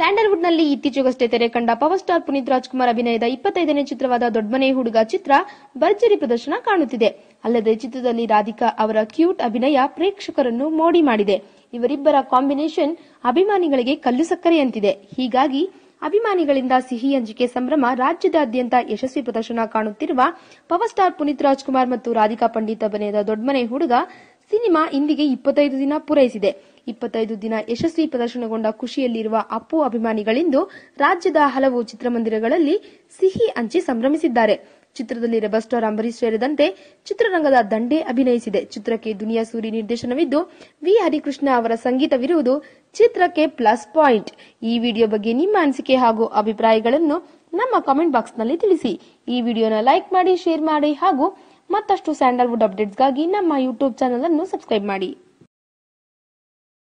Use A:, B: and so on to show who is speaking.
A: Sandalwood ನಲ್ಲಿ ಇತ್ತೀಚೆಗಷ್ಟೇ ತೆರೆ ಕಂಡ ಪವರ್ ಸ್ಟಾರ್ ಪುನೀತ್ ರಾಜ್ಕುಮಾರ್ ಅಭಿನಯದ 25ನೇ ಚಿತ್ರವಾದ ದೊಡ್ಡಮನೆ ಹುಡುಗ ಚಿತ್ರ ಭರ್ಜರಿ ಪ್ರದರ್ಶನ ಕಾಣುತ್ತಿದೆ. ಅಲ್ಲದೆ ಚಿತ್ರದಲ್ಲಿ ರಾಧಿಕಾ ಅವರ ಕ್ಯೂಟ್ ಅಭಿನಯ ಪ್ರೇಕ್ಷಕರನ್ನು ಮೋಡಿ ಮಾಡಿದೆ. ಇವರಿಬ್ಬರ ಕಾಂಬಿನೇಷನ್ ಅಭಿಮಾನಿಗಳಿಗೆ ಕಲ್ಲು ಸಕ್ಕರೆಯಂತಿದೆ. ಹೀಗಾಗಿ ಅಭಿಮಾನಿಗಳಿಂದ ಸಿಹಿ ಹಂಚಿಕೆ ಸಂಭ್ರಮ. ರಾಜ್ಯದಾದ್ಯಂತ ಯಶಸ್ವಿ ಪ್ರದರ್ಶನ ಕಾಣುತ್ತಿರುವ ಪವರ್ ಸ್ಟಾರ್ ಪುನೀತ್ ರಾಜ್ಕುಮಾರ್ ಮತ್ತು ರಾಧಿಕಾ ಪಂಡಿತ್ ಅಭಿನಯದ ದೊಡ್ಡಮನೆ ಹುಡುಗ ಸಿನಿಮಾ ಇಂದಿಗೆ 25 ದಿನ ಪೂರೈಸಿದೆ. 25 ದಿನ ಯಶಸ್ವಿ ಪ್ರದರ್ಶನಗೊಂಡ ಖುಷಿಯಲ್ಲಿರುವ ಅಪ್ಪು ಅಭಿಮಾನಿಗಳಿಂದು ರಾಜ್ಯದ ಹಲವು ಚಿತ್ರಮಂದಿರಗಳಲ್ಲಿ ಸಿಹಿ ಹಂಚಿ ಸಂಭ್ರಮಿಸಿದ್ದಾರೆ. ಚಿತ್ರದಲ್ಲಿ ರೆಬಲ್ ಸ್ಟಾರ್ ಅಂಬರೀಶ್ ಸೇರಿದಂತೆ ಚಿತ್ರರಂಗದ ದಂಡೇ ಅಭಿನಯಿಸಿದೆ. ಚಿತ್ರಕ್ಕೆ ದುನಿಯಾ ಸೂರಿ ನಿರ್ದೇಶನವಿದ್ದು ವಿ ಹರಿಕೃಷ್ಣ ಅವರ ಸಂಗೀತವಿರುವುದು ಚಿತ್ರಕ್ಕೆ ಪ್ಲಸ್ ಪಾಯಿಂಟ್. ಈ ವಿಡಿಯೋ ಬಗ್ಗೆ ನಿಮ್ಮ ಅನಿಸಿಕೆ ಹಾಗೂ ಅಭಿಪ್ರಾಯಗಳನ್ನು ನಮ್ಮ ಕಾಮೆಂಟ್ ಬಾಕ್ಸ್ ನಲ್ಲಿ ತಿಳಿಸಿ. ಈ ವಿಡಿಯೋನ ಲೈಕ್ ಮಾಡಿ, ಶೇರ್ ಮಾಡಿ ಹಾಗೂ ಮತ್ತಷ್ಟು ಸ್ಯಾಂಡಲ್ವುಡ್ ಅಪ್ಡೇಟ್ಸ್ಗಾಗಿ ನಮ್ಮ ಯೂಟ್ಯೂಬ್ ಚಾನೆಲ್ ಅನ್ನು ಸಬ್ಸ್ಕ್ರೈಬ್ ಮಾಡಿ.